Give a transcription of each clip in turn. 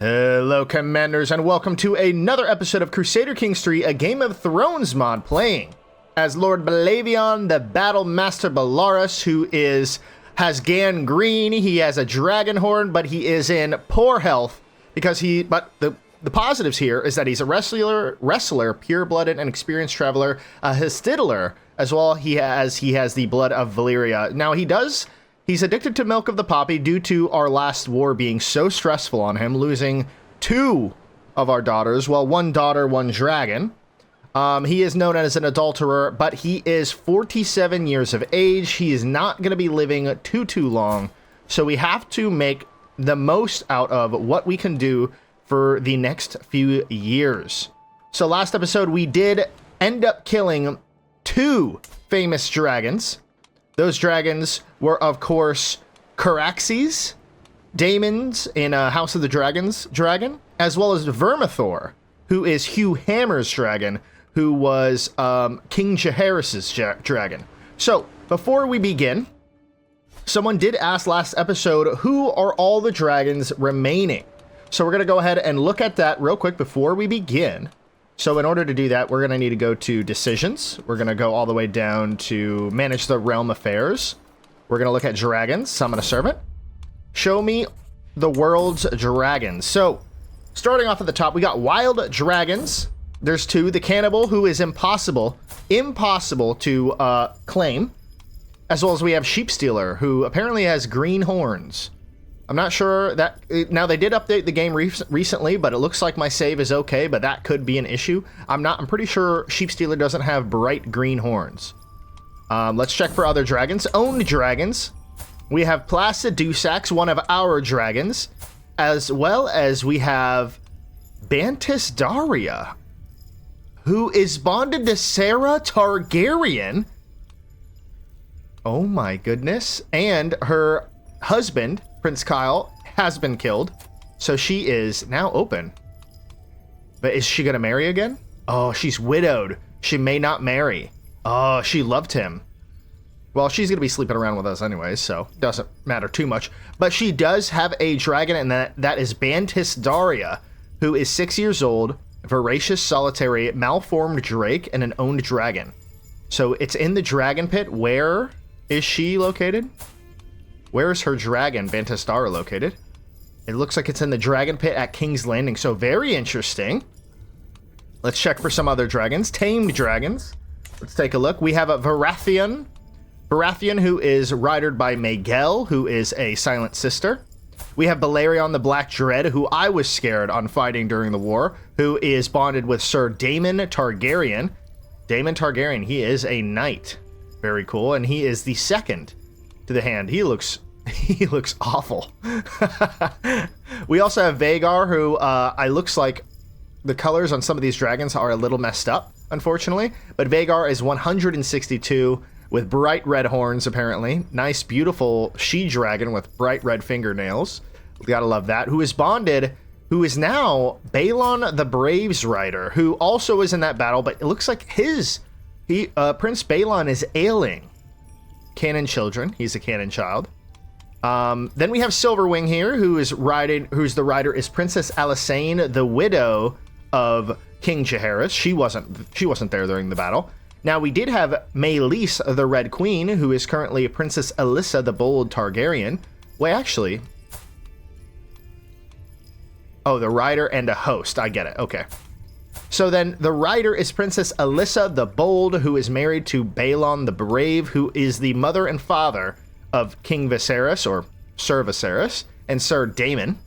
Hello, Commanders, and welcome to another episode of Crusader Kings 3, a Game of Thrones mod, playing as Lord Belaevion, the Battle Master Belaerys, who has gangrene. He has a dragon horn, but he is in poor health because But the positives here is that he's a wrestler, pure-blooded and experienced traveler, a Histidler, as well. He has the blood of Valyria. Now he's addicted to milk of the poppy due to our last war being so stressful on him, losing 2 of our daughters, well, 1 daughter, 1 dragon. He is known as an adulterer, but he is 47 years of age. He is not going to be living too long, so we have to make the most out of what we can do for the next few years. So last episode, we did end up killing 2 famous dragons. Those dragons were, of course, Caraxes, Daemon's in House of the dragon, as well as Vermithor, who is Hugh Hammer's dragon, who was King Jaehaerys' dragon. So, before we begin, someone did ask last episode, who are all the dragons remaining? So we're going to go ahead and look at that real quick before we begin. So in order to do that, we're going to need to go to Decisions. We're going to go all the way down to Manage the Realm Affairs. We're going to look at Dragons, Summon a Servant. Show me the world's dragons. So, starting off at the top, we got Wild Dragons. There's 2. The Cannibal, who is impossible to claim. As well as we have Sheepstealer, who apparently has green horns. I'm not sure that... Now, they did update the game recently, but it looks like my save is okay, but that could be an issue. I'm pretty sure Sheepstealer doesn't have bright green horns. Let's check for other dragons. Owned dragons. We have Placid Dusax, one of our dragons, as well as we have Bantis Daria, who is bonded to Sarah Targaryen. Oh my goodness. And her husband, Prince Kyle, has been killed, so she is now open. But is she gonna marry again? Oh, she's widowed. She may not marry. Oh, she loved him. Well, she's gonna be sleeping around with us anyways, so doesn't matter too much. But she does have a dragon, and that is Bantis Daria, who is 6 years old, voracious, solitary, malformed drake, and an owned dragon. So it's in the dragon pit. Where is she located? Where is her dragon, Bantis Daria, located? It looks like it's in the dragon pit at King's Landing, so very interesting. Let's check for some other dragons. Tamed dragons. Let's take a look. We have a Baratheon, who is ridered by Miguel, who is a silent sister. We have Balerion the Black Dread, who I was scared on fighting during the war, who is bonded with Sir Daemon Targaryen. Daemon Targaryen, he is a knight. Very cool, and he is the second to the hand. He looks awful. We also have Vhagar, who looks like the colors on some of these dragons are a little messed up, unfortunately. But Vhagar is 162 with bright red horns, apparently. Nice, beautiful she-dragon with bright red fingernails. We gotta love that. Who is bonded, who is now Balon the Braves rider, who also is in that battle, but it looks like Prince Balon is ailing. Canon children. He's a canon child. Then we have Silverwing here, who's the rider is Princess Alysanne, the widow of King Jaehaerys. She wasn't there during the battle. Now we did have Maelys, the Red Queen, who is currently Princess Alyssa, the Bold Targaryen. Wait, actually. Oh, the rider and a host. I get it. Okay. So then the rider is Princess Alyssa the Bold, who is married to Balon the Brave, who is the mother and father of King Viserys, or Sir Viserys, and Sir Daemon,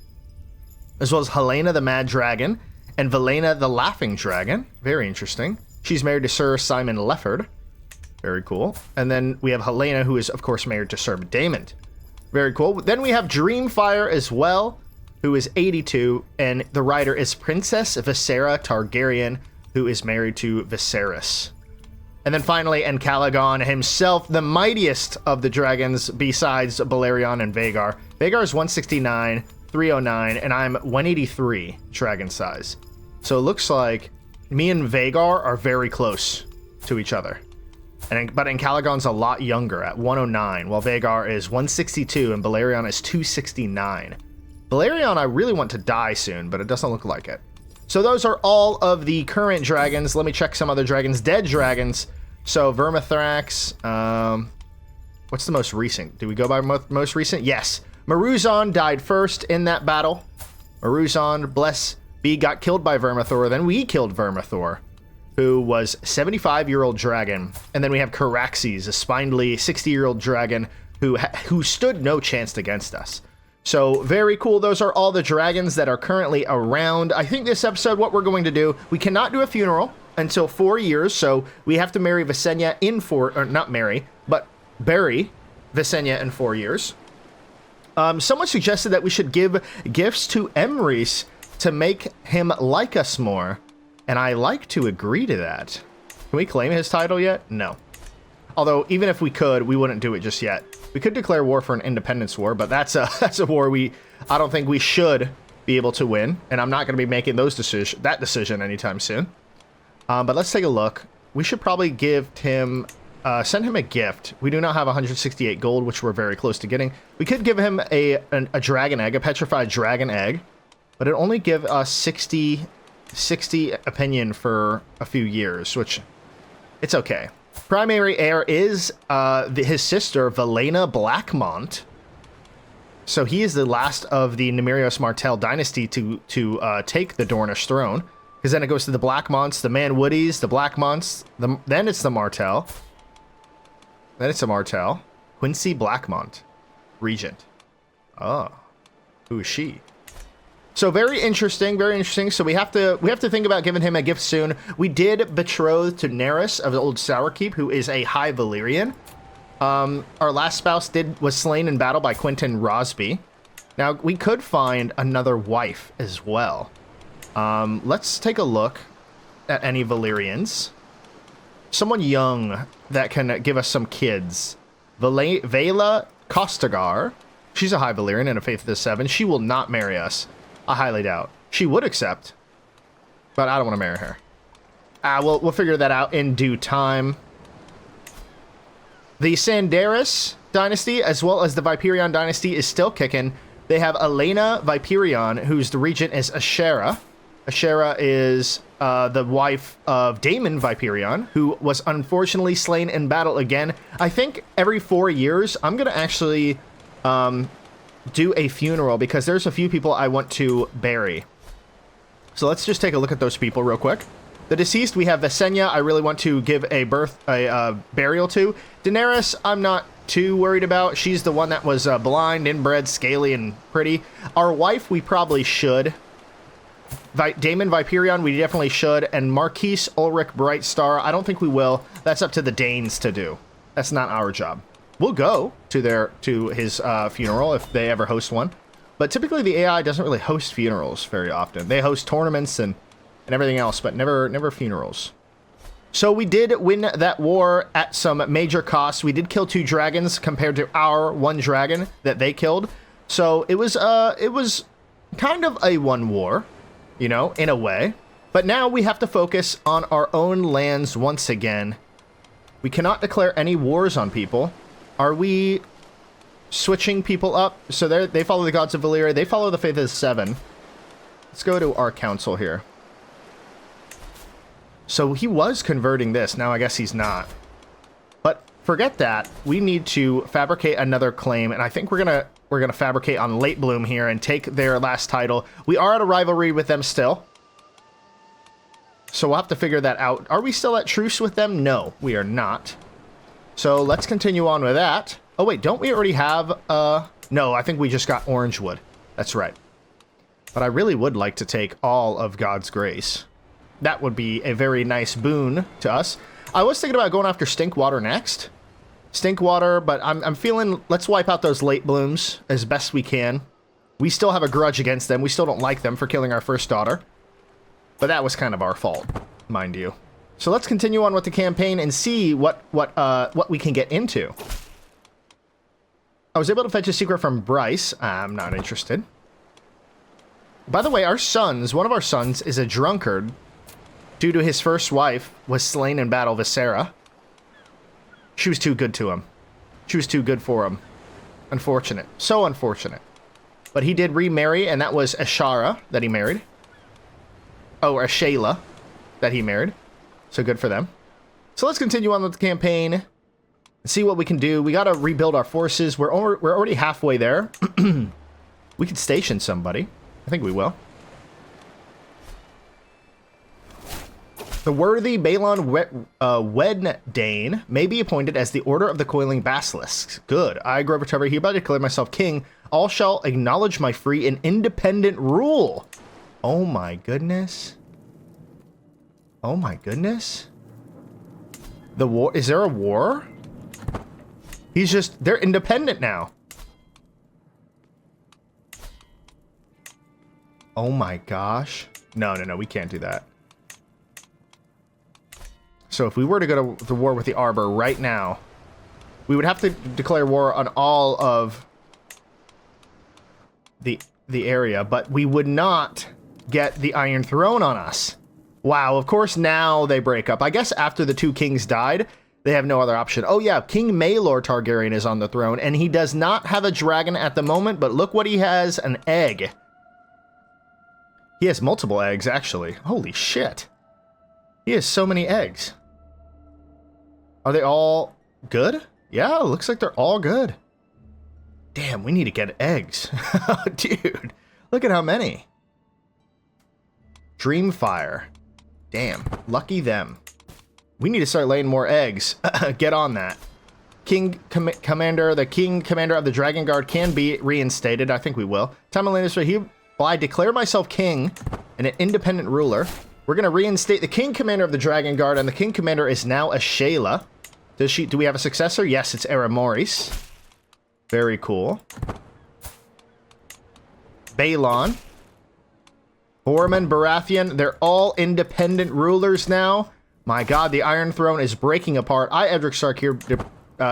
as well as Helena the Mad Dragon and Valena the Laughing Dragon. Very interesting. She's married to Sir Simon Lefford. Very cool. And then we have Helena, who is, of course, married to Sir Daemon. Very cool. Then we have Dreamfire as well, who is 82, and the rider is Princess Visera Targaryen, who is married to Viserys. And then finally, Encalagon himself, the mightiest of the dragons besides Balerion and Vhagar. Vhagar is 169, 309, and I'm 183 dragon size. So it looks like me and Vhagar are very close to each other. But Encalagon's a lot younger at 109, while Vhagar is 162 and Balerion is 269. Belaevion, I really want to die soon, but it doesn't look like it. So those are all of the current dragons. Let me check some other dragons. Dead dragons. So Vermithrax. What's the most recent? Do we go by most recent? Yes. Maruzon died first in that battle. Maruzon, bless be, got killed by Vermithor. Then we killed Vermithor, who was a 75-year-old dragon. And then we have Caraxes, a spindly 60-year-old dragon who stood no chance against us. So very cool. Those are all the dragons that are currently around. I think this episode, what we're going to do, we cannot do a funeral until 4 years. So we have to marry Visenya in or not marry, but bury Visenya in 4 years. Someone suggested that we should give gifts to Emrys to make him like us more. And I like to agree to that. Can we claim his title yet? No. Although, even if we could, we wouldn't do it just yet. We could declare war for an independence war, but that's a war I don't think we should be able to win, and I'm not going to be making that decision anytime soon. But let's take a look. We should probably send him a gift. We do not have 168 gold, which we're very close to getting. We could give him a dragon egg, a petrified dragon egg, but it only give us 60 opinion for a few years, which it's okay. Primary heir is his sister, Valena Blackmont. So he is the last of the Nemirios Martell dynasty to take the Dornish throne. Because then it goes to the Blackmonts, the Manwoodies, the Blackmonts, then it's the Martell. Then it's a Martell. Quincy Blackmont, regent. Oh, who is she? So very interesting, very interesting. So we have to think about giving him a gift soon. We did betroth to Nerys of the Old Sourkeep, who is a High Valyrian. Our last spouse was slain in battle by Quentin Rosby. Now we could find another wife as well. Let's take a look at any Valyrians. Someone young that can give us some kids. Vela Kostagar. She's a High Valyrian and a Faith of the Seven. She will not marry us. I highly doubt. She would accept, but I don't want to marry her. We'll figure that out in due time. The Sandaris dynasty, as well as the Viperion dynasty, is still kicking. They have Elena Viperion, whose the regent is Ashera. Ashera is the wife of Daemon Viperion, who was unfortunately slain in battle again. I think every 4 years, I'm going to actually do a funeral because there's a few people I want to bury. So let's just take a look at those people real quick. The deceased, we have Visenya. I really want to give a burial to. Daenerys, I'm not too worried about. She's the one that was blind, inbred, scaly, and pretty. Our wife, we probably should. Daemon Viperion, we definitely should. And Marquise Ulrich Brightstar, I don't think we will. That's up to the Danes to do. That's not our job. We'll go to his funeral if they ever host one. But typically the AI doesn't really host funerals very often. They host tournaments and everything else, but never funerals. So we did win that war at some major costs. We did kill 2 dragons compared to our 1 dragon that they killed. So it was kind of a one war, you know, in a way. But now we have to focus on our own lands once again. We cannot declare any wars on people. Are we switching people up? So they follow the gods of Valyria. They follow the Faith of the Seven. Let's go to our council here. So he was converting this. Now I guess he's not. But forget that. We need to fabricate another claim, and I think we're gonna fabricate on Latebloom here and take their last title. We are at a rivalry with them still. So we'll have to figure that out. Are we still at truce with them? No, we are not. So let's continue on with that. Oh wait, don't we already have, no, I think we just got Orangewood. That's right. But I really would like to take all of God's Grace. That would be a very nice boon to us. I was thinking about going after Stinkwater next. Stinkwater, but I'm feeling, let's wipe out those Lateblooms as best we can. We still have a grudge against them. We still don't like them for killing our first daughter. But that was kind of our fault, mind you. So let's continue on with the campaign and see what we can get into. I was able to fetch a secret from Bryce. I'm not interested. By the way, one of our sons is a drunkard due to his first wife was slain in battle, Visera. She was too good to him. She was too good for him. Unfortunate. So unfortunate. But he did remarry, and that was Ashara that he married. Oh, or Shayla that he married. So good for them. So let's continue on with the campaign and see what we can do. We got to rebuild our forces. We're already halfway there. We could station somebody. I think we will. The worthy Balon Wednedane may be appointed as the Order of the Coiling Basilisks. Good. I, Grover Trevor, hereby declare myself king. All shall acknowledge my free and independent rule. Oh my goodness. Oh my goodness. The war, is there a war? They're independent now. Oh my gosh. No, we can't do that. So if we were to go to the war with the Arbor right now, we would have to declare war on all of the area, but we would not get the Iron Throne on us. Wow, of course now they break up. I guess after the two kings died, they have no other option. Oh yeah, King Maelor Targaryen is on the throne, and he does not have a dragon at the moment, but look what he has, an egg. He has multiple eggs, actually. Holy shit. He has so many eggs. Are they all good? Yeah, looks like they're all good. Damn, we need to get eggs. Dude, look at how many. Dreamfire. Damn, lucky them. We need to start laying more eggs. Get on that. The King Commander of the Dragon Guard can be reinstated. I think we will. I declare myself king and an independent ruler. We're going to reinstate the King Commander of the Dragon Guard, and the King Commander is now a Shayla. Do we have a successor? Yes, it's Eramoris. Very cool. Balon. Borman, Baratheon, they're all independent rulers now. My god, the Iron Throne is breaking apart. I, Edric Stark, here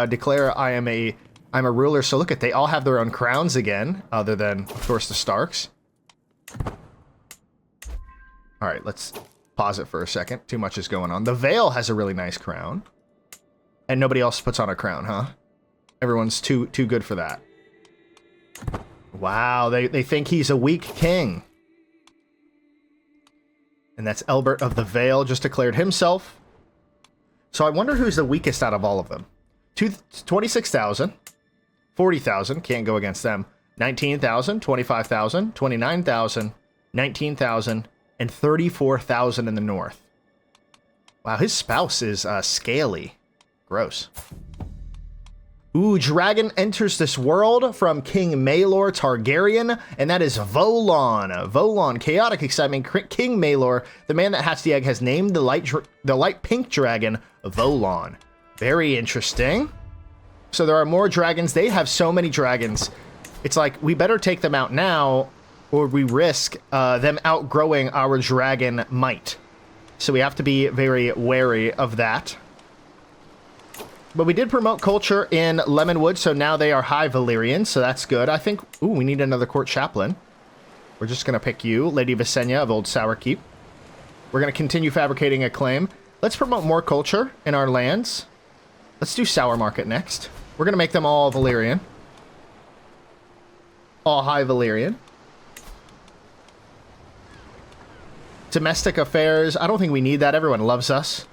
declare I'm a ruler. So look at, they all have their own crowns again, other than, of course, the Starks. All right, let's pause it for a second. Too much is going on. The Vale has a really nice crown. And nobody else puts on a crown, huh? Everyone's too good for that. Wow, they think he's a weak king. And that's Elbert of the Vale, just declared himself. So I wonder who's the weakest out of all of them. 26,000. 40,000, can't go against them. 19,000, 25,000, 29,000, 19,000, and 34,000 in the north. Wow, his spouse is scaly. Gross. Ooh, dragon enters this world from King Maelor Targaryen, and that is Volon. Volon, chaotic excitement. King Maelor, the man that hatched the egg, has named the light pink dragon Volon. Very interesting. So there are more dragons. They have so many dragons. It's like, we better take them out now, or we risk them outgrowing our dragon might. So we have to be very wary of that. But we did promote culture in Lemonwood, so now they are high Valyrian, so that's good. I think, ooh, we need another court chaplain. We're just going to pick you, Lady Visenya of Old Sourkeep. We're going to continue fabricating a claim. Let's promote more culture in our lands. Let's do Sour Market next. We're going to make them all Valyrian. All high Valyrian. Domestic affairs, I don't think we need that. Everyone loves us.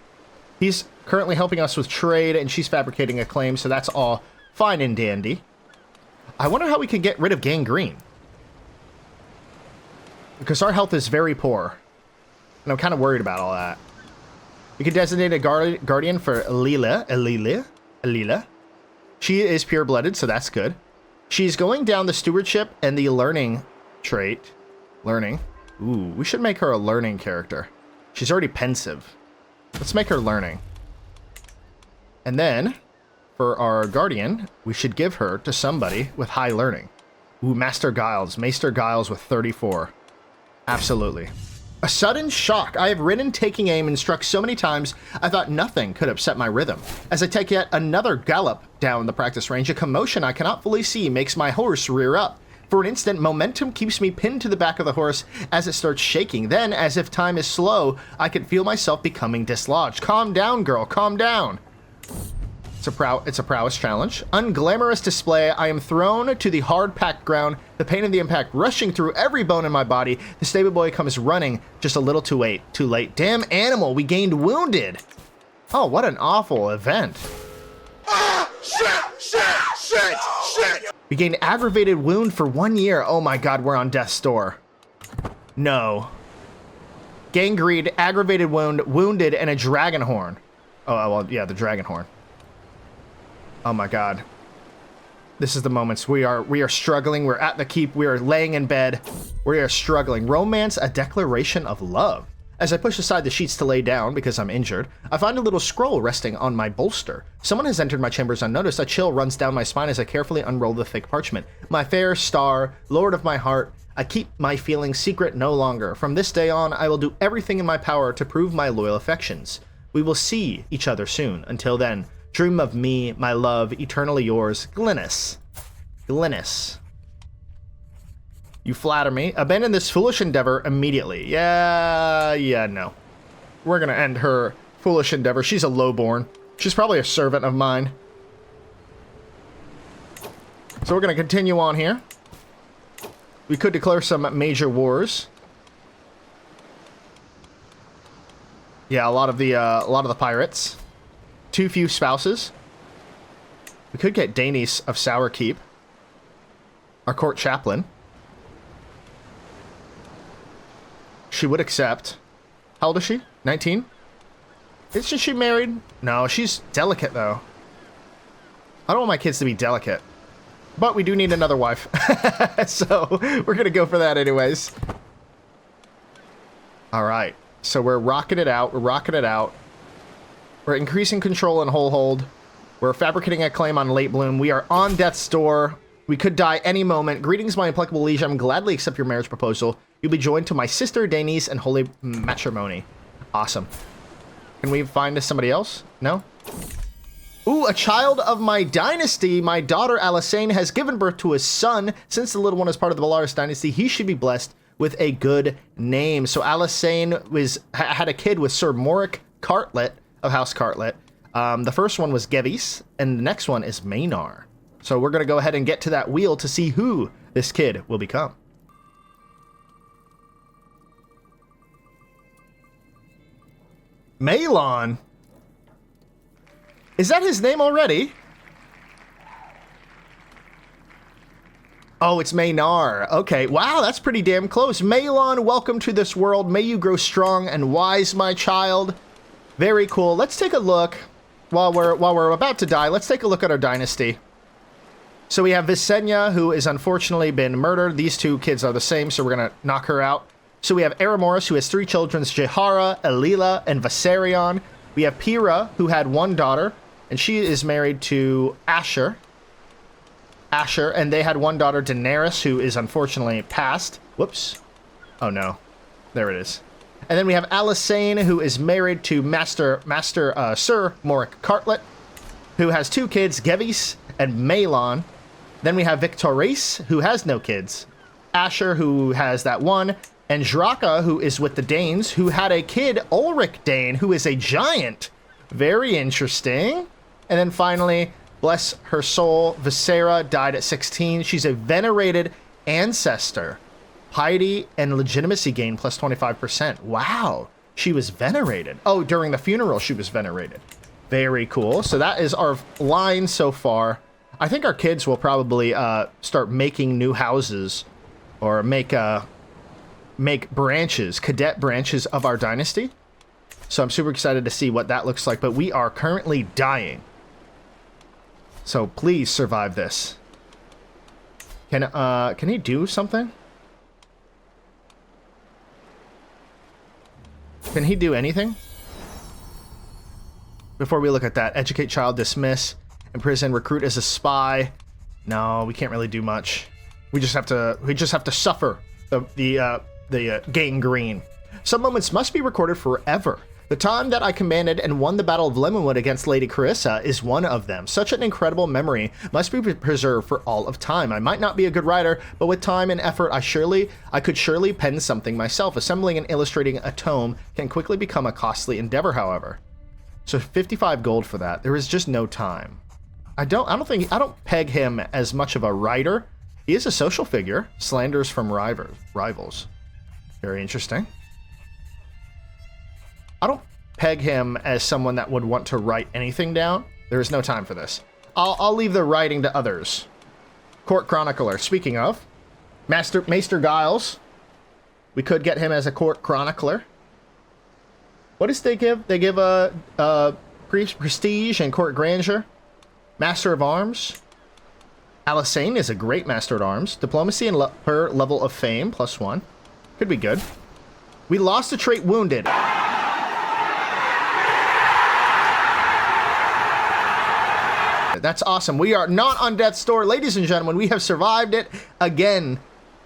He's currently helping us with trade, and she's fabricating a claim, so that's all fine and dandy. I wonder how we can get rid of gangrene. Because our health is very poor. And I'm kind of worried about all that. We can designate a guardian for Alila. She is pure-blooded, so that's good. She's going down the stewardship and the learning trait. Learning. Ooh, we should make her a learning character. She's already pensive. Let's make her learning. And then, for our guardian, we should give her to somebody with high learning. Ooh, Master Giles with 34. Absolutely. A sudden shock. I have ridden taking aim and struck so many times, I thought nothing could upset my rhythm. As I take yet another gallop down the practice range, a commotion I cannot fully see makes my horse rear up. For an instant, momentum keeps me pinned to the back of the horse as it starts shaking. Then, as if time is slow, I can feel myself becoming dislodged. Calm down, girl, calm down. It's a prowess challenge. Unglamorous display. I am thrown to the hard-packed ground, the pain of the impact rushing through every bone in my body. The stable boy comes running just a little too late. Too late. Damn animal, we gained wounded. Oh, what an awful event. Ah! Shit! We gained aggravated wound for 1 year. Oh my god, we're on death's door. No. Gangrene, aggravated wound, wounded, and a dragon horn. Oh, well, yeah, the dragon horn. Oh my god. This is the moments we are struggling. We're at the keep. We are laying in bed. We are struggling. Romance, a declaration of love. As I push aside the sheets to lay down because I'm injured, I find a little scroll resting on my bolster. Someone has entered my chambers unnoticed. A chill runs down my spine as I carefully unroll the thick parchment. My fair star, lord of my heart, I keep my feelings secret no longer. From this day on, I will do everything in my power to prove my loyal affections. We will see each other soon. Until then, dream of me, my love, eternally yours, Glynis. Glynis. You flatter me. Abandon this foolish endeavor immediately. Yeah, no. We're gonna end her foolish endeavor. She's a lowborn. She's probably a servant of mine. So we're gonna continue on here. We could declare some major wars. Yeah, a lot of the pirates. Too few spouses. We could get Danice of Sour Keep. Our court chaplain. She would accept. How old is she? 19? Isn't she married? No, she's delicate, though. I don't want my kids to be delicate. But we do need another wife. So, we're going to go for that anyways. Alright. So, we're rocking it out. We're increasing control and hold. We're fabricating a claim on Latebloom. We are on death's door. We could die any moment. Greetings, my implacable liege. I'm gladly accept your marriage proposal. You'll be joined to my sister, Danice, and holy matrimony. Awesome. Can we find somebody else? No? Ooh, a child of my dynasty. My daughter, Alysanne, has given birth to a son. Since the little one is part of the Belaerys dynasty, he should be blessed with a good name. So Alysanne had a kid with Sir Moric Cartlet of House Cartlet. The first one was Gevis, and the next one is Maynard. So we're going to go ahead and get to that wheel to see who this kid will become. Malon? Is that his name already? Oh, it's Maynard. Okay, wow, that's pretty damn close. Malon, welcome to this world. May you grow strong and wise, my child. Very cool. Let's take a look. While we're about to die, let's take a look at our dynasty. So we have Visenya, who has unfortunately been murdered. These two kids are the same, so we're going to knock her out. So we have Aramoris, who has 3 children, Jehara, Elila, and Viserion. We have Pyrrha, who had 1 daughter, and she is married to Asher. And they had 1 daughter, Daenerys, who is unfortunately passed. Whoops. Oh, no. There it is. And then we have Alysanne, who is married to Sir Moric Cartlet, who has 2 kids, Gevis and Malon. Then we have Victorice, who has no kids. Asher, who has that 1. And Draka, who is with the Danes, who had a kid, Ulrich Dane, who is a giant. Very interesting. And then finally, bless her soul, Visera died at 16. She's a venerated ancestor. Piety and legitimacy gain plus 25%. Wow. She was venerated. Oh, during the funeral, she was venerated. Very cool. So that is our line so far. I think our kids will probably start making new houses or make branches, cadet branches of our dynasty. So I'm super excited to see what that looks like, but we are currently dying. So please survive this. Can he do something? Can he do anything? Before we look at that, educate child, dismiss, imprison, recruit as a spy. No, we can't really do much. We just have to suffer the gangrene. Some moments must be recorded forever. The time that I commanded and won the Battle of Lemonwood against Lady Carissa is one of them. Such an incredible memory must be preserved for all of time. I might not be a good writer, but with time and effort, I could surely pen something myself. Assembling and illustrating a tome can quickly become a costly endeavor, however. So 55 gold for that. There is just no time. I don't peg him as much of a writer. He is a social figure. Slanders from rivals. Very interesting. I don't peg him as someone that would want to write anything down. There is no time for this. I'll leave the writing to others. Court Chronicler. Speaking of, Maester Giles. We could get him as a Court Chronicler. What does they give? They give a Prestige and Court Grandeur. Master of Arms. Alisane is a great Master at Arms. Diplomacy and per level of fame, +1. Could be good. We lost a trait Wounded. That's awesome. We are not on death's door. Ladies and gentlemen, we have survived it again.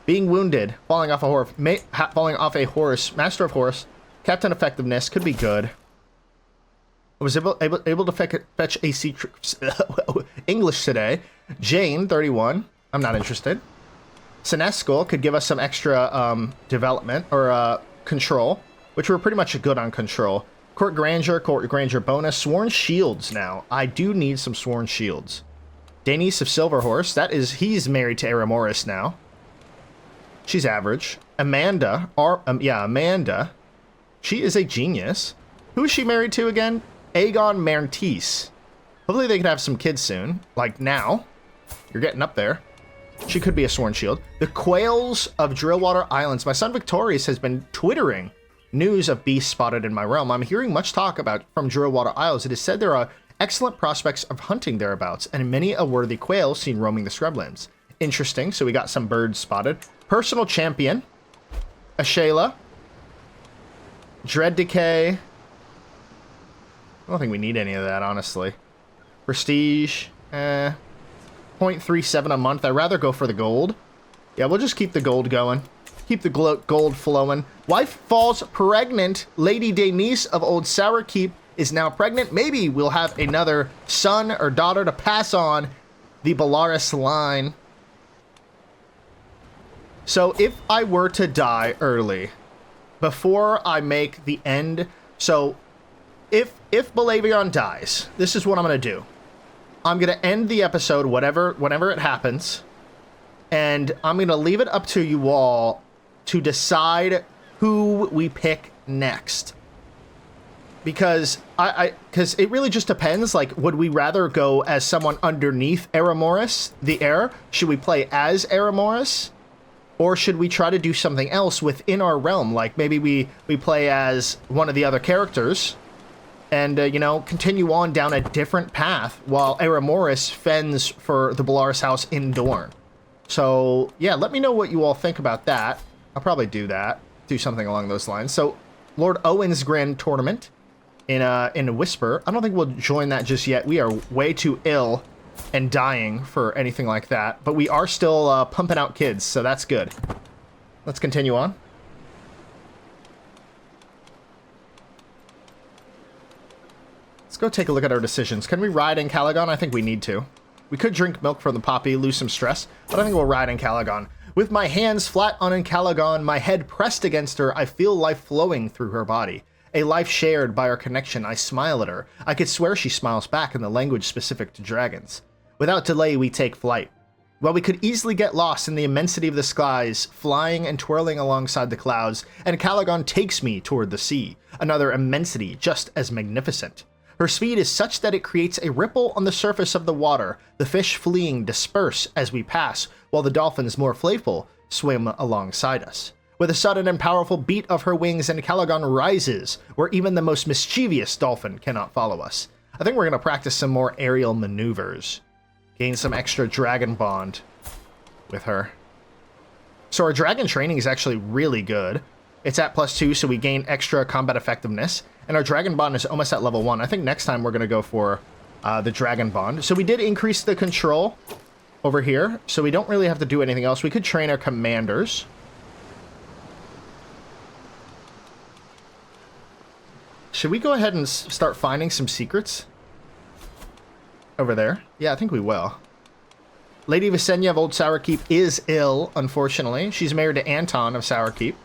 Being wounded, falling off a horse, Master of Horse, Captain Effectiveness, could be good. I was able to fetch a English today. Jane, 31. I'm not interested. Senescal could give us some extra development, or control, which we're pretty much good on control. Court Grandeur bonus. Sworn Shields now. I do need some Sworn Shields. Daenice of Silverhorse, he's married to Aramoris now. She's average. Amanda, Amanda. She is a genius. Who is she married to again? Aegon Martise. Hopefully they can have some kids soon. Like now. You're getting up there. She could be a Sworn Shield. The Quails of Drillwater Islands. My son Victorious has been twittering news of beasts spotted in my realm. I'm hearing much talk from Drillwater Isles. It is said there are excellent prospects of hunting thereabouts, and many a worthy quail seen roaming the scrublands. Interesting. So we got some birds spotted. Personal Champion. Ashayla. Dread Decay. I don't think we need any of that, honestly. Prestige. 0.37 a month. I'd rather go for the gold. Yeah, we'll just keep the gold going. Keep the gold flowing. Wife falls pregnant. Lady Daenice of Old Sourkeep is now pregnant. Maybe we'll have another son or daughter to pass on the Belaerys line. So if I were to die early, before I make the end... So if Belaevion dies, this is what I'm going to do. I'm going to end the episode whenever it happens. And I'm going to leave it up to you all to decide who we pick next. Because because it really just depends. Like, would we rather go as someone underneath Aramoris, the heir? Should we play as Aramoris? Or should we try to do something else within our realm? Like, maybe we play as one of the other characters and, you know, continue on down a different path while Aramoris fends for the Belaerys house in Dorne. So, yeah, let me know what you all think about that. I'll probably do that. Do something along those lines. So, Lord Owen's Grand Tournament in a Whisper. I don't think we'll join that just yet. We are way too ill and dying for anything like that. But we are still pumping out kids, so that's good. Let's continue on. Let's go take a look at our decisions. Can we ride in Calagon? I think we need to. We could drink milk from the poppy, lose some stress, but I think we'll ride in Calagon. With my hands flat on Calagon, my head pressed against her, I feel life flowing through her body. A life shared by our connection. I smile at her. I could swear she smiles back in the language specific to dragons. Without delay, we take flight. While we could easily get lost in the immensity of the skies, flying and twirling alongside the clouds, and Calagon takes me toward the sea, another immensity just as magnificent. Her speed is such that it creates a ripple on the surface of the water. The fish fleeing disperse as we pass, while the dolphins, more playful, swim alongside us. With a sudden and powerful beat of her wings, and Calagon rises, where even the most mischievous dolphin cannot follow us. I think we're going to practice some more aerial maneuvers. Gain some extra dragon bond with her. So our dragon training is actually really good. It's at +2, so we gain extra combat effectiveness. And our Dragon Bond is almost at level 1. I think next time we're going to go for the Dragon Bond. So we did increase the control over here. So we don't really have to do anything else. We could train our commanders. Should we go ahead and start finding some secrets? Over there? Yeah, I think we will. Lady Visenya of Old Sourkeep is ill, unfortunately. She's married to Anton of Sourkeep.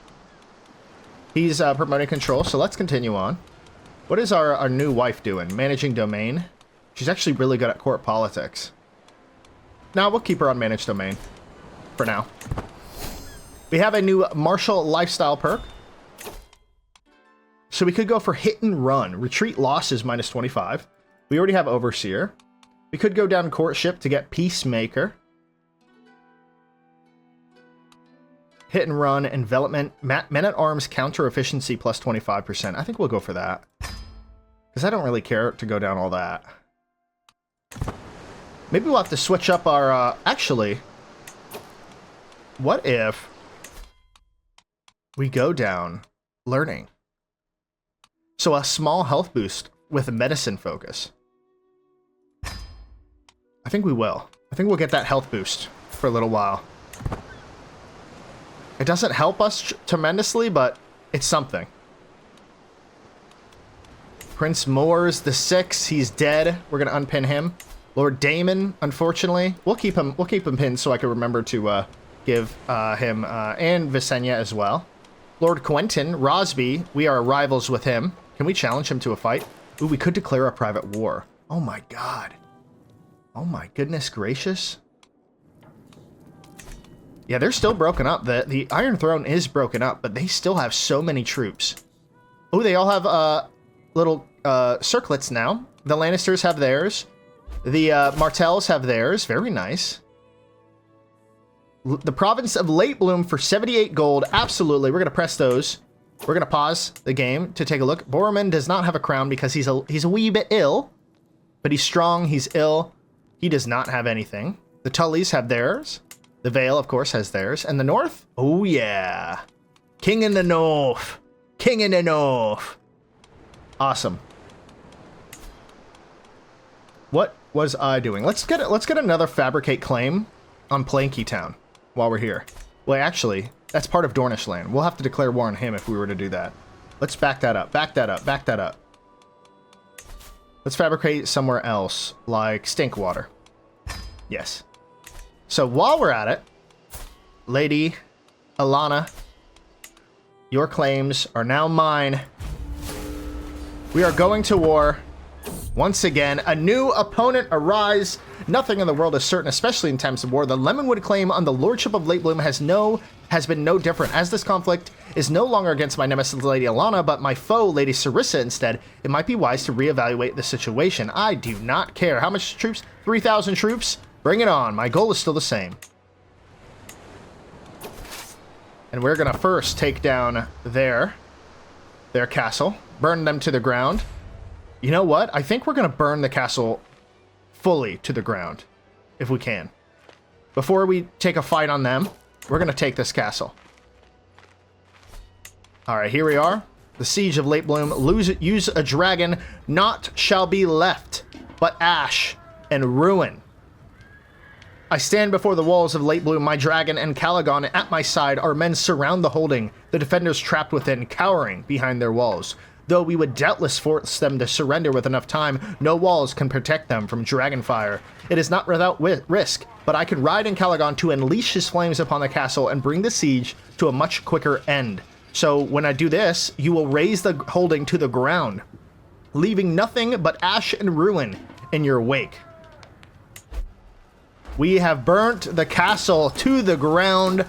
He's promoting control, so let's continue on. What is our new wife doing? Managing domain? She's actually really good at court politics. Now we'll keep her on managed domain. For now. We have a new martial lifestyle perk. So we could go for hit and run. Retreat loss is minus 25. We already have overseer. We could go down courtship to get peacemaker. Hit and run, envelopment, men at arms counter efficiency plus 25%. I think we'll go for that. Because I don't really care to go down all that. Maybe we'll have to switch up our, actually, what if we go down learning? So a small health boost with a medicine focus. I think we will. I think we'll get that health boost for a little while. It doesn't help us tremendously, but it's something. Prince Moors, the 6, he's dead. We're gonna unpin him. Lord Damon, unfortunately, we'll keep him pinned so I can remember to give him and Visenya as well. Lord Quentin, Rosby, we are rivals with him. Can we challenge him to a fight? Ooh, we could declare a private war. Oh my god. Oh my goodness gracious. Yeah, they're still broken up. The Iron Throne is broken up, but they still have so many troops. Oh, they all have little circlets now. The Lannisters have theirs. The Martells have theirs. Very nice. The province of Latebloom for 78 gold. Absolutely. We're going to press those. We're going to pause the game to take a look. Boromir does not have a crown because he's a wee bit ill. But he's strong. He's ill. He does not have anything. The Tullys have theirs. The Vale, of course, has theirs. And the North? Oh, yeah. King in the North. King in the North. Awesome. What was I doing? Let's get another fabricate claim on Planky Town while we're here. Well, actually, that's part of Dornish land. We'll have to declare war on him if we were to do that. Let's back that up. Back that up. Back that up. Let's fabricate somewhere else, like Stinkwater. Yes. So while we're at it, Lady Alana, your claims are now mine. We are going to war. Once again, a new opponent arise. Nothing in the world is certain, especially in times of war. The Lemonwood claim on the Lordship of Latebloom has been no different. As this conflict is no longer against my nemesis, Lady Alana, but my foe, Lady Sarissa, instead, it might be wise to reevaluate the situation. I do not care. How much troops? 3,000 troops? Bring it on. My goal is still the same. And we're going to first take down their castle. Burn them to the ground. You know what? I think we're going to burn the castle fully to the ground, if we can. Before we take a fight on them, we're going to take this castle. Alright, here we are. The Siege of Latebloom. Use a dragon. Naught shall be left but ash and ruin. I stand before the walls of Latebloom, my dragon and Calagon at my side. Our men surround the holding, the defenders trapped within, cowering behind their walls. Though we would doubtless force them to surrender with enough time, no walls can protect them from dragon fire. It is not without risk, but I could ride in Calagon to unleash his flames upon the castle and bring the siege to a much quicker end. So when I do this, you will raise the holding to the ground, leaving nothing but ash and ruin in your wake. We have burnt the castle to the ground.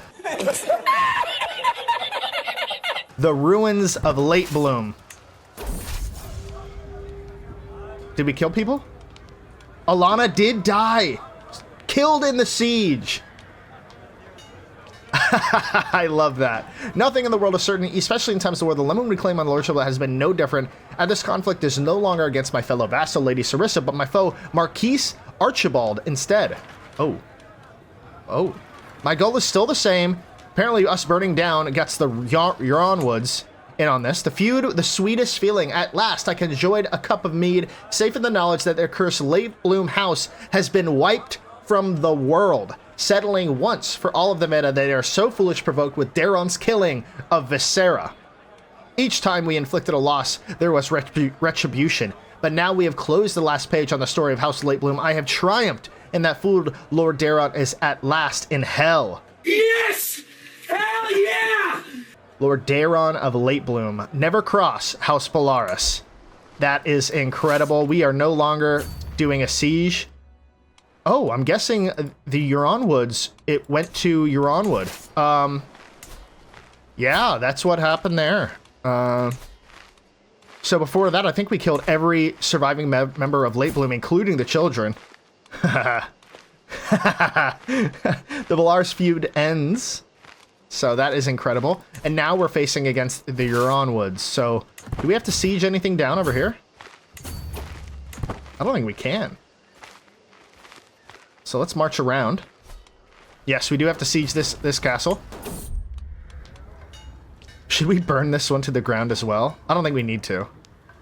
The ruins of Latebloom. Did we kill people? Alana did die. Killed in the siege. I love that. Nothing in the world is certain, especially in times of war. The Lemonwood claim on the Lordship has been no different. And this conflict is no longer against my fellow vassal, Lady Sarissa, but my foe, Marquise Archibald, instead. Oh. Oh. My goal is still the same. Apparently us burning down gets the Euron Woods in on this. The feud, the sweetest feeling. At last, I can enjoy a cup of mead, safe in the knowledge that their cursed Latebloom house has been wiped from the world, settling once for all of the meta that they are so foolish provoked with Daeron's killing of Visera. Each time we inflicted a loss, there was retribution. But now we have closed the last page on the story of House Latebloom. I have triumphed, and that fool Lord Daeron is at last in hell. Yes! Hell yeah! Lord Daeron of Latebloom. Never cross House Belaerys. That is incredible. We are no longer doing a siege. Oh, I'm guessing the Euron Woods, it went to Euronwood. Yeah, that's what happened there. So before that, I think we killed every surviving member of Latebloom, including the children. The Belaerys feud ends. So that is incredible. And now we're facing against the Euron Woods. So do we have to siege anything down over here? I don't think we can. So let's march around. Yes, we do have to siege this castle. Should we burn this one to the ground as well? I don't think we need to.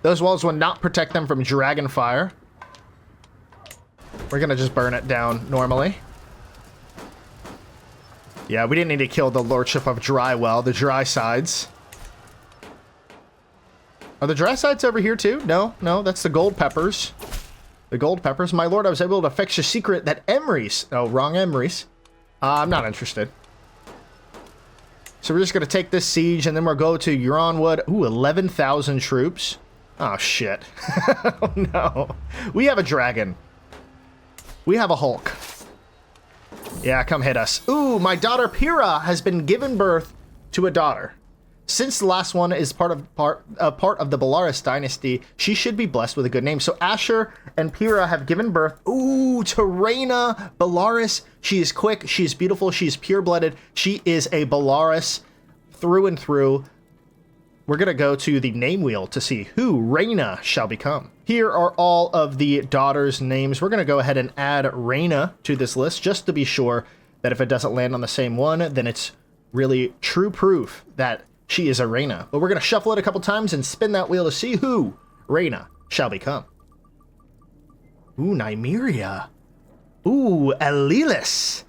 Those walls will not protect them from dragon fire. We're gonna just burn it down normally. Yeah, we didn't need to kill the Lordship of Drywell, the dry sides. Are the dry sides over here too? No, that's the gold peppers. The gold peppers. My lord, I was able to fix your secret that Emery's... Oh, wrong Emery's. I'm not interested. So we're just going to take this siege, and then we'll go to Euronwood. Ooh, 11,000 troops. Oh, shit. Oh, no. We have a dragon. We have a Hulk. Yeah, come hit us. Ooh, my daughter Pyrrha has been given birth to a daughter. Since the last one is part of the Belaerys dynasty, she should be blessed with a good name. So Asher and Pyrrha have given birth, to Rhaena Belaerys. She is quick, she is beautiful, she is pure-blooded. She is a Belaerys through and through. We're going to go to the name wheel to see who Rhaena shall become. Here are all of the daughters' names. We're going to go ahead and add Rhaena to this list just to be sure that if it doesn't land on the same one, then it's really true proof that she is a Rhaena. But we're going to shuffle it a couple times and spin that wheel to see who Rhaena shall become. Ooh, Nymeria. Ooh, Elilis.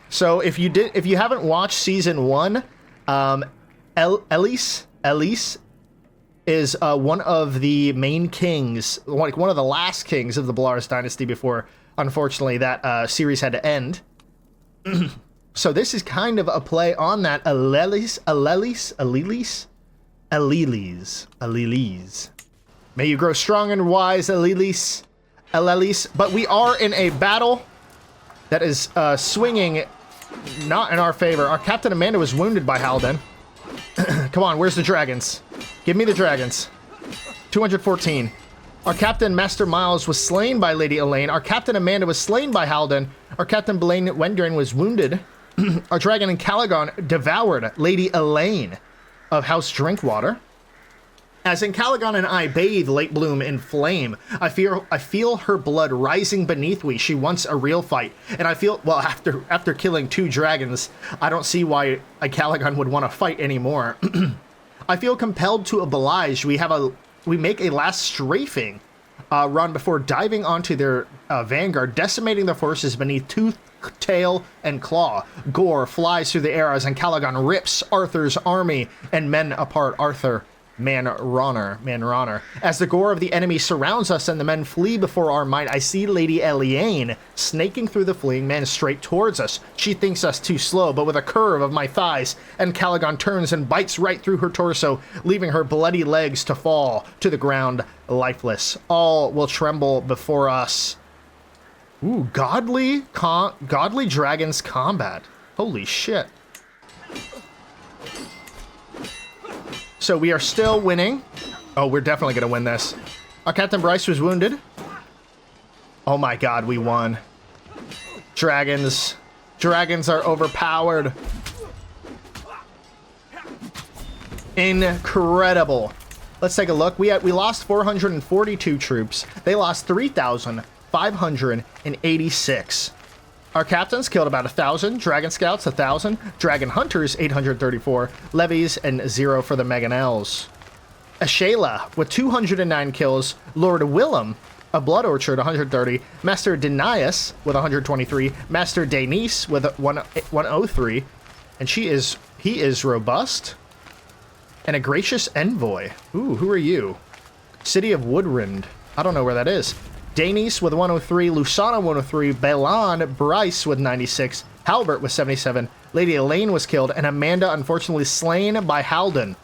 So if you haven't watched season 1, Elise is one of the main kings, one of the last kings of the Belaerys dynasty before, unfortunately, that series had to end. So this is kind of a play on that. Allelis. May you grow strong and wise, Allelis. But we are in a battle that is swinging not in our favor. Our Captain Amanda was wounded by Halden. Come on, where's the dragons? Give me the dragons. 214. Our Captain Master Miles was slain by Lady Elaine. Our Captain Amanda was slain by Halden. Our Captain Blaine Wendurin was wounded. Our dragon in Calagon devoured Lady Elaine of House Drinkwater. As in Calagon and I bathe Latebloom in flame, I feel her blood rising beneath me. She wants a real fight. And I feel, well, after killing 2 dragons, I don't see why a Calagon would want to fight anymore. I feel compelled to oblige. We make a last strafing run before diving onto their vanguard, decimating the forces beneath tooth, tail, and claw. Gore flies through the air as Calagon rips Arthur's army and men apart. Arthur, Manroner. As the gore of the enemy surrounds us and the men flee before our might, I see Lady Eliane snaking through the fleeing men straight towards us. She thinks us too slow, but with a curve of my thighs, and Calagon turns and bites right through her torso, leaving her bloody legs to fall to the ground lifeless. All will tremble before us. Ooh, godly dragons combat. Holy shit. So we are still winning. Oh, we're definitely going to win this. Our Captain Bryce was wounded. Oh my god, we won. Dragons. Dragons are overpowered. Incredible. Let's take a look. We lost 442 troops. They lost 3,586. Our captains killed about 1,000, Dragon Scouts 1,000, Dragon Hunters 834, Levies, and 0 for the Meganels. Ashayla with 209 kills, Lord Willem of Blood Orchard 130, Master Denias with 123, Master Denise with 103, and he is robust. And a gracious envoy. Ooh, who are you? City of Woodrend. I don't know where that is. Denise with 103, Lusana 103, Belan Bryce with 96, Halbert with 77, Lady Elaine was killed, and Amanda unfortunately slain by Halden.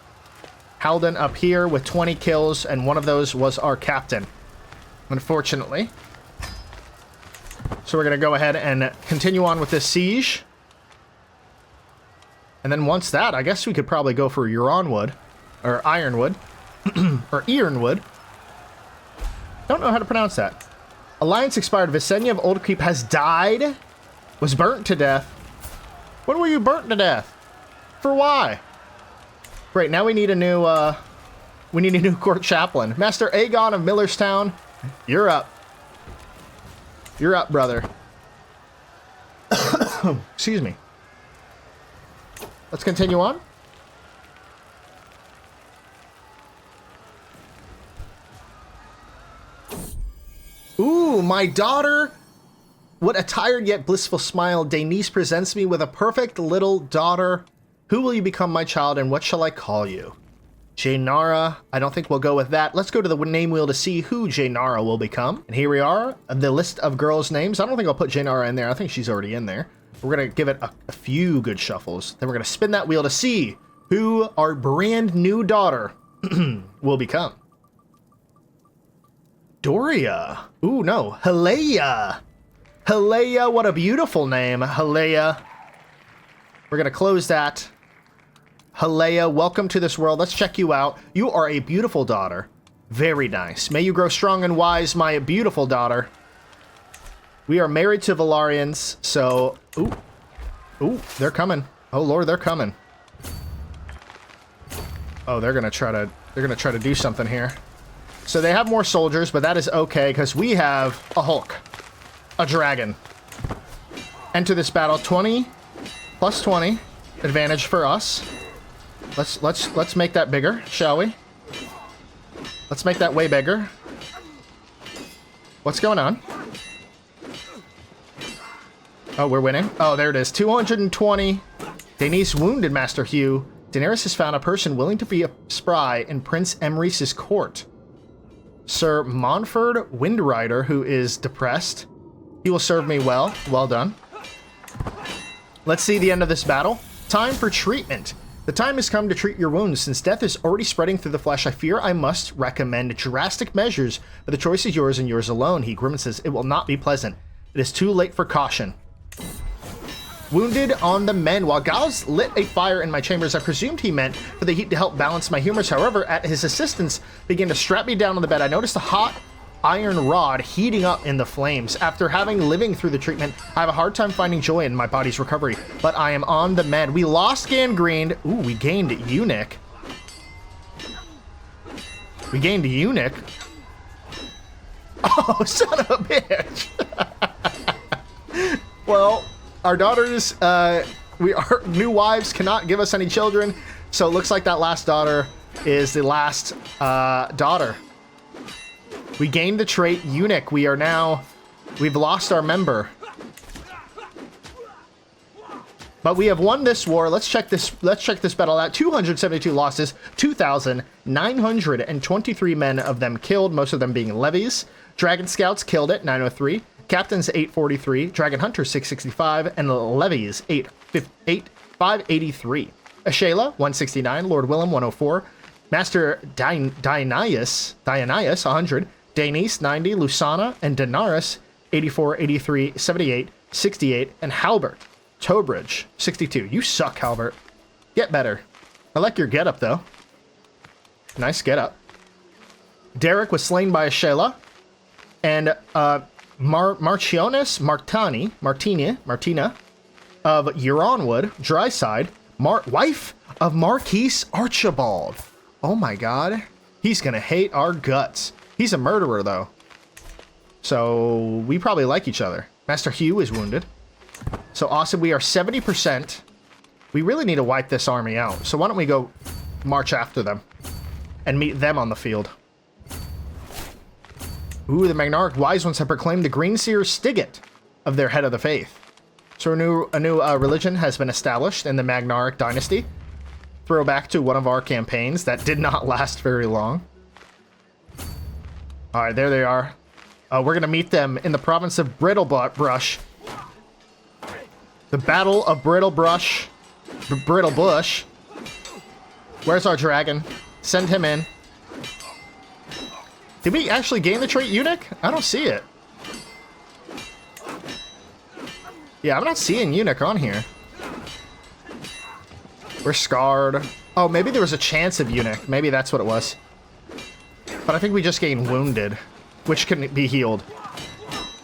Halden up here with 20 kills, and one of those was our captain, unfortunately. So we're going to go ahead and continue on with this siege. And then once that, I guess we could probably go for Ironwood. Or Ironwood. Or Ironwood. Don't know how to pronounce that. Alliance expired. Visenya of Old Keep has died. Was burnt to death. When were you burnt to death? For why? Great, now we need a new court chaplain. Master AGOT of Millerstown, you're up. You're up, brother. Excuse me. Let's continue on. Ooh, my daughter. What a tired yet blissful smile. Denise presents me with a perfect little daughter. Who will you become, my child, and what shall I call you? Jaynara. I don't think we'll go with that. Let's go to the name wheel to see who Jaynara will become. And here we are, the list of girls' names. I don't think I'll put Jaynara in there. I think she's already in there. We're going to give it a few good shuffles. Then we're going to spin that wheel to see who our brand new daughter will become. Doria. Ooh, no. Helaya. Helaya, what a beautiful name. Helaya. We're going to close that. Helaya, welcome to this world. Let's check you out. You are a beautiful daughter. Very nice. May you grow strong and wise, my beautiful daughter. We are married to Valyrians, so... Ooh. Ooh, they're coming. Oh, Lord, they're coming. Oh, they're going to try to do something here. So they have more soldiers, but that is okay, because we have a Hulk. A dragon. Enter this battle 20 plus 20. Advantage for us. Let's make that bigger, shall we? Let's make that way bigger. What's going on? Oh, we're winning. Oh, there it is. 220. Denise wounded Master Hugh. Daenerys has found a person willing to be a spry in Prince Emrys's court. Sir Monford Windrider, who is depressed. He will serve me well. Well done. Let's see the end of this battle. Time for treatment. The time has come to treat your wounds. Since death is already spreading through the flesh, I fear I must recommend drastic measures, but the choice is yours and yours alone. He grimaces. It will not be pleasant. It is too late for caution. Wounded on the men. While Gauss lit a fire in my chambers, I presumed he meant for the heat to help balance my humors. However, at his assistance began to strap me down on the bed, I noticed a hot iron rod heating up in the flames. After living through the treatment, I have a hard time finding joy in my body's recovery, but I am on the mend. We lost gangrene. Ooh, we gained eunuch. We gained eunuch. Oh, son of a bitch. Well, our daughters, our new wives cannot give us any children, so it looks like that last daughter is the last daughter. We gained the trait eunuch. We've lost our member. But we have won this war. Let's check this battle out. 272 losses, 2,923 men of them killed, most of them being levies. Dragon Scouts killed it, 903. Captains 843, Dragon Hunters 665, and levies 583. Ashayla 169, Lord Willem 104, Master Dionysus 100, Daenerys 90, Lusana and Daenerys 84, 83, 78, 68, and Halbert Tobridge 62. You suck, Halbert. Get better. I like your getup though. Nice getup. Derek was slain by Ashayla, and Martina of Euronwood, Dryside, wife of Marquise Archibald. Oh my god. He's gonna hate our guts. He's a murderer though. So we probably like each other. Master Hugh is wounded. So awesome, we are 70%. We really need to wipe this army out. So why don't we go march after them and meet them on the field. Ooh, the Magnarch Wise Ones have proclaimed the Greenseer Stiget of their head of the faith. So a new religion has been established in the Magnarch Dynasty. Throwback to one of our campaigns that did not last very long. Alright, there they are. We're going to meet them in the province of Brittlebrush. The Battle of Brittlebrush. Brittlebrush. Where's our dragon? Send him in. Did we actually gain the trait Eunuch? I don't see it. Yeah, I'm not seeing Eunuch on here. We're scarred. Oh, maybe there was a chance of Eunuch. Maybe that's what it was. But I think we just gained wounded, which can be healed.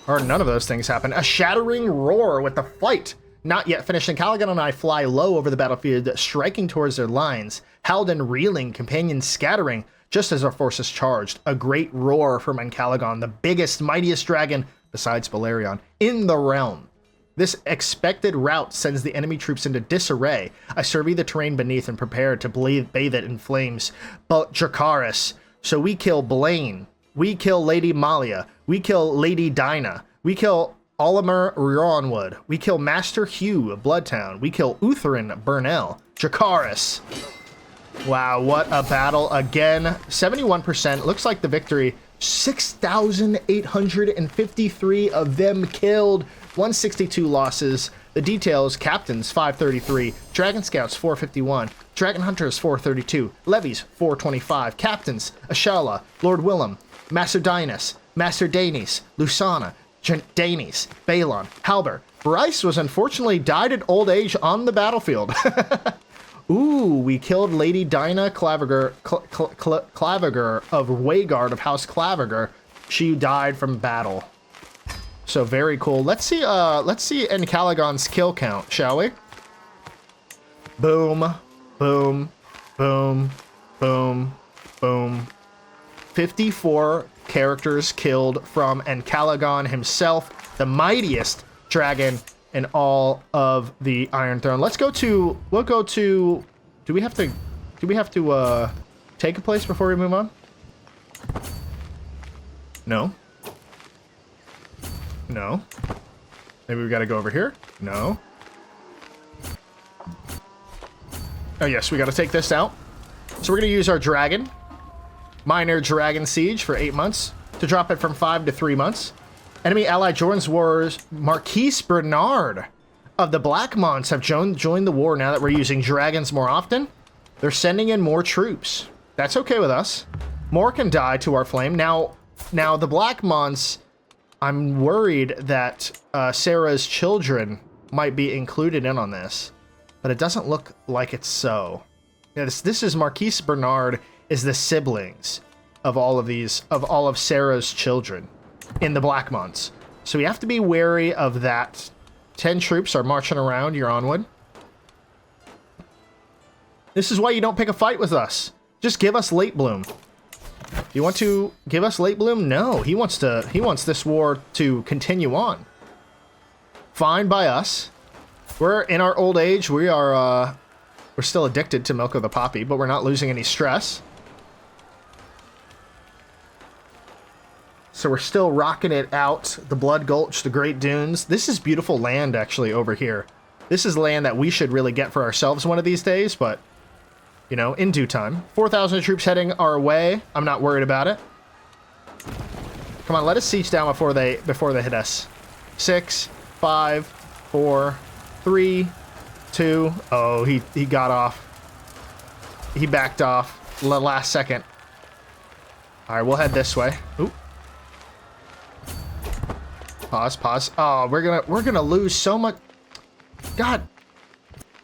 Or none of those things happen. A shattering roar with the fight. Not yet finished, and Caligan and I fly low over the battlefield, striking towards their lines. Halden reeling, companions scattering, just as our forces charged. A great roar from Encalagon, the biggest, mightiest dragon, besides Belaevion, in the realm. This expected rout sends the enemy troops into disarray. I survey the terrain beneath and prepare to bathe it in flames. But Dracarys. So we kill Blaine. We kill Lady Malia. We kill Lady Dinah. We kill Olimar Ronwood. We kill Master Hugh of Bloodtown. We kill Utherin Burnell. Dracarys. Wow, what a battle again. 71%. Looks like the victory. 6,853 of them killed. 162 losses. The details: Captains 533, Dragon Scouts 451, Dragon Hunters 432, Levies 425, Captains Ashala, Lord Willem, Master Dinas, Master Danes, Lusana, Danes, Balon, Halber. Bryce was unfortunately died at old age on the battlefield. Ooh, we killed Lady Dinah Claviger of Waygard of House Claviger. She died from battle. So very cool. Let's see Encalagon's kill count, shall we? Boom, boom, boom, boom, boom. 54 characters killed from Encalagon himself, the mightiest dragon in all of the Iron Throne. We'll go to, do we have to take a place before we move on? No. No. Maybe we gotta go over here? No. Oh yes, we gotta take this out. So we're gonna use our dragon, Minor Dragon Siege, for 8 months, to drop it from 5 to 3 months. Enemy ally Jordan's Wars, Marquise Bernard of the Black Mons have joined the war now that we're using dragons more often. They're sending in more troops. That's okay with us. More can die to our flame. Now the Black Mons, I'm worried that Sarah's children might be included in on this, but it doesn't look like it's so. Yeah, this is Marquise Bernard is the siblings of all of Sarah's children in the Black Mons. So we have to be wary of that. 10 troops are marching around your Onwood. This is why you don't pick a fight with us. Just give us Latebloom. You want to give us Latebloom? No, he wants this war to continue on. Fine by us. We're in our old age. We're still addicted to Milk of the Poppy, but we're not losing any stress. So we're still rocking it out. The Blood Gulch, the Great Dunes. This is beautiful land, actually, over here. This is land that we should really get for ourselves one of these days, but, you know, in due time. 4,000 troops heading our way. I'm not worried about it. Come on, let us siege down before they hit us. 6, 5, 4, 3, 2. Oh, he got off. He backed off the last second. All right, we'll head this way. Oop. Pause. Oh, we're gonna lose so much. God.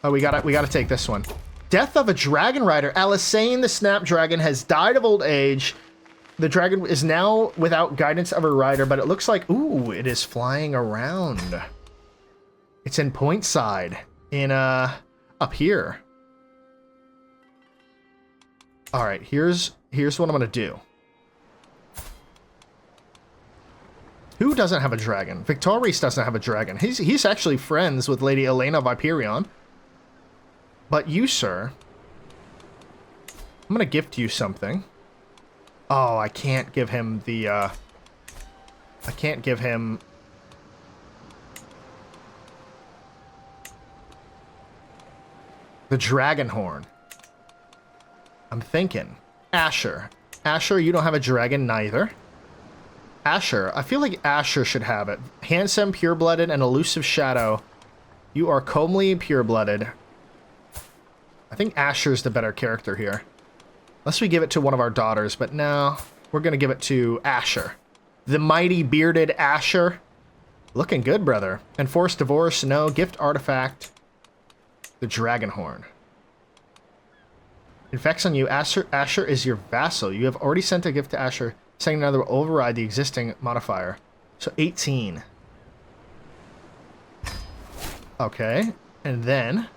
Oh, we gotta take this one. Death of a Dragon Rider. Alisane the Snapdragon has died of old age. The dragon is now without guidance of a rider, but it looks like, ooh, it is flying around. It's in Point Side, in up here. All right, here's what I'm gonna do. Who doesn't have a dragon? Victorious doesn't have a dragon. He's actually friends with Lady Elena Viperion. But you, sir, I'm gonna gift you something. Oh, I can't give him the, I can't give him... the dragon horn. I'm thinking. Asher. Asher, you don't have a dragon neither. Asher. I feel like Asher should have it. Handsome, pure-blooded, and elusive shadow. You are comely, pure-blooded. I think Asher's the better character here. Unless we give it to one of our daughters, but no, we're going to give it to Asher. The mighty bearded Asher. Looking good, brother. Enforced divorce, no. Gift artifact. The dragon horn. Infects on you. Asher is your vassal. You have already sent a gift to Asher. Sending another will override the existing modifier. So 18. Okay. And then...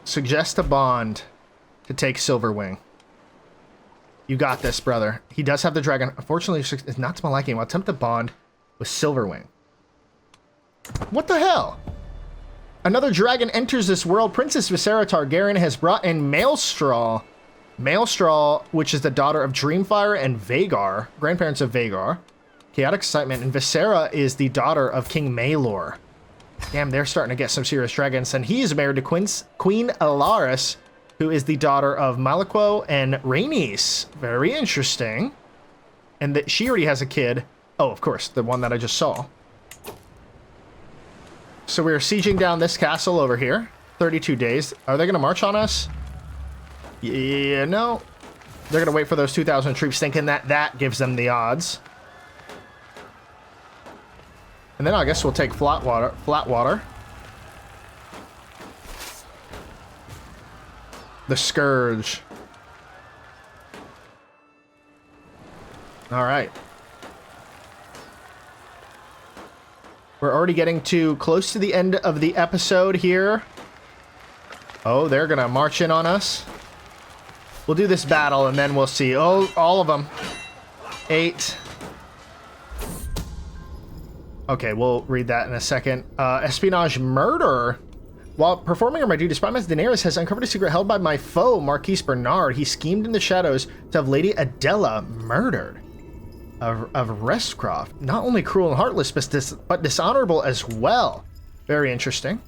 suggest a bond to take Silverwing. You got this, brother. He does have the dragon. Unfortunately, it's not to my liking. I'll attempt a bond with Silverwing. What the hell? Another dragon enters this world. Princess Visera Targaryen has brought in Maelstraw. Maelstraw, which is the daughter of Dreamfire and Vhagar, grandparents of Vhagar. Chaotic Excitement. And Visera is the daughter of King Maelor. Damn, they're starting to get some serious dragons. And he is married to Queen Alaris, who is the daughter of Malaquo and Rhaenys. Very interesting. And that she already has a kid. Oh, of course, the one that I just saw. So we are sieging down this castle over here. 32 days. Are they going to march on us? Yeah, no. They're going to wait for those 2,000 troops, thinking that that gives them the odds. And then I guess we'll take Flatwater. The Scourge. All right. We're already getting too close to the end of the episode here. Oh, they're gonna march in on us. We'll do this battle and then we'll see. Oh, all of them. 8. Okay, we'll read that in a second. Espionage murder. While performing on my duty, Spymaster Daenerys has uncovered a secret held by my foe, Marquise Bernard. He schemed in the shadows to have Lady Adela murdered. Of Restcroft. Not only cruel and heartless, but dishonorable as well. Very interesting.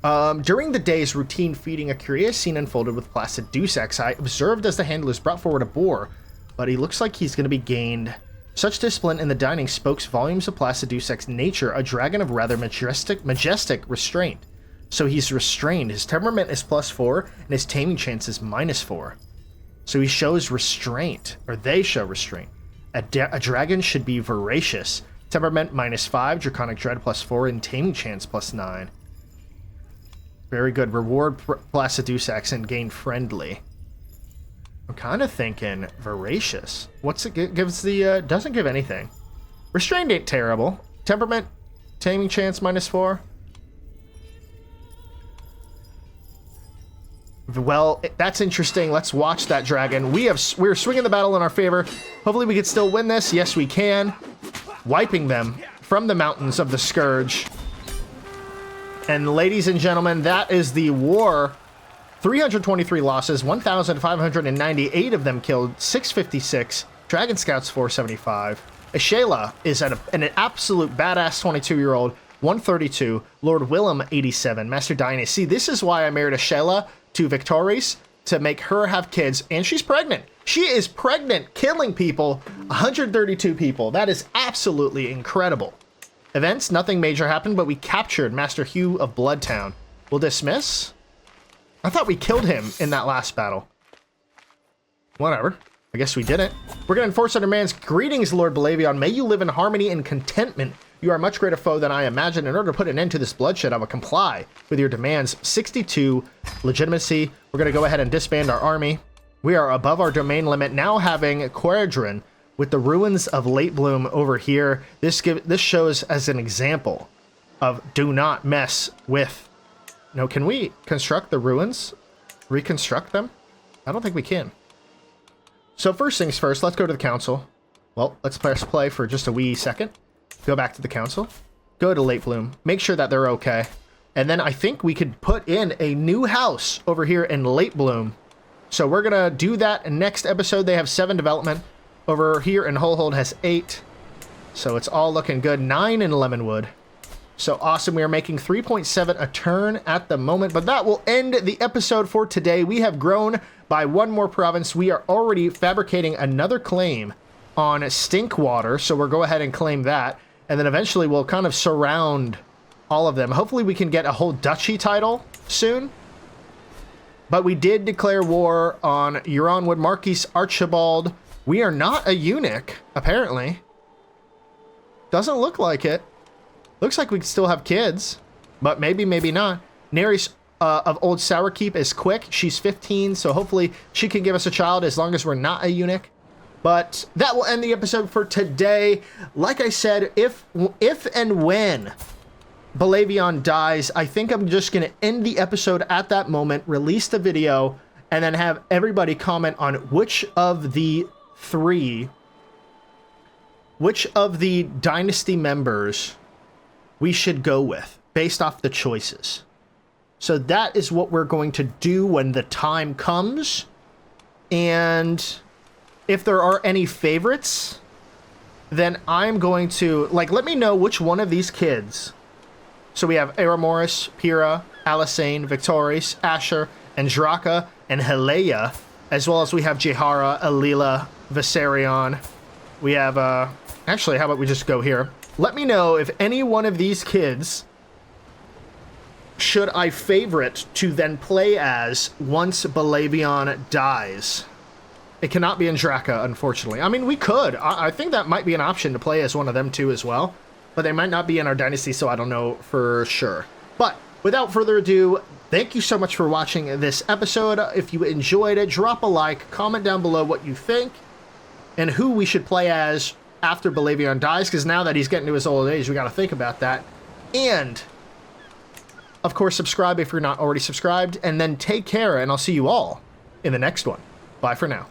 During the day's routine feeding, a curious scene unfolded with Placid Dusex. I observed as the handlers brought forward a boar, but he looks like he's going to be gained. Such discipline in the dining spoke volumes of Placid Dusex's nature, a dragon of rather majestic restraint. So he's restrained. His temperament is +4, and his taming chance is -4. So he shows restraint, or they show restraint. A dragon should be voracious. Temperament -5, Draconic Dread +4, and taming chance +9. Very good. Reward Placid Dusex and gain friendly. I'm kind of thinking voracious. What's it gives the, doesn't give anything. Restrained ain't terrible. Temperament, taming chance -4. Well, that's interesting. Let's watch that dragon. We're swinging the battle in our favor. Hopefully we can still win this. Yes, we can. Wiping them from the mountains of the Scourge. And ladies and gentlemen, that is the war. 323 losses, 1,598 of them killed, 656. Dragon Scouts 475. Ashayla is an absolute badass 22-year-old, 132. Lord Willem 87. Master Dynasty. This is why I married Ashayla to Victorious, to make her have kids, and she's pregnant. She is pregnant, killing people, 132 people. That is absolutely incredible. Events, nothing major happened, but we captured Master Hugh of Bloodtown. We'll dismiss. I thought we killed him in that last battle. Whatever. I guess we didn't. We're going to enforce our demands. Greetings, Lord Belaevion. May you live in harmony and contentment. You are a much greater foe than I imagined. In order to put an end to this bloodshed, I will comply with your demands. 62 legitimacy. We're going to go ahead and disband our army. We are above our domain limit, now having Quadrin with the ruins of Latebloom over here. This shows as an example of do not mess with. No, can we construct the ruins? Reconstruct them? I don't think we can. So first things first, let's go to the council. Well, let's press play for just a wee second. Go back to the council. Go to Latebloom. Make sure that they're okay. And then I think we could put in a new house over here in Latebloom. So we're going to do that in next episode. They have 7 development. Over here in Holhold has 8. So it's all looking good. 9 in Lemonwood. So awesome. We are making 3.7 a turn at the moment. But that will end the episode for today. We have grown by 1 more province. We are already fabricating another claim on Stinkwater. So we'll go ahead and claim that. And then eventually we'll kind of surround all of them. Hopefully we can get a whole duchy title soon. But we did declare war on Euronwood Marquis Archibald. We are not a eunuch, apparently. Doesn't look like it. Looks like we still have kids, but maybe, maybe not. Nerys of Old Sourkeep is quick. She's 15, so hopefully she can give us a child as long as we're not a eunuch. But that will end the episode for today. Like I said, if and when Belaevion dies, I think I'm just going to end the episode at that moment, release the video, and then have everybody comment on which of the Dynasty members we should go with based off the choices. So that is what we're going to do when the time comes. And if there are any favorites, then I'm going to, like, let me know which one of these kids. So we have Aramoris, Pyrrha, Alyssane, Victorious, Asher, Andraka, and Helaya, as well as we have Jehara, Alila, Viserion. We have, actually, how about we just go here? Let me know if any one of these kids should I favorite to then play as once Belaevion dies. It cannot be Andraka, unfortunately. I mean, we could. I think that might be an option to play as one of them too as well. But they might not be in our Dynasty, so I don't know for sure. But without further ado, thank you so much for watching this episode. If you enjoyed it, drop a like, comment down below what you think, and who we should play as after Belaevion dies, because now that he's getting to his old age, we got to think about that. And, of course, subscribe if you're not already subscribed, and then take care, and I'll see you all in the next one. Bye for now.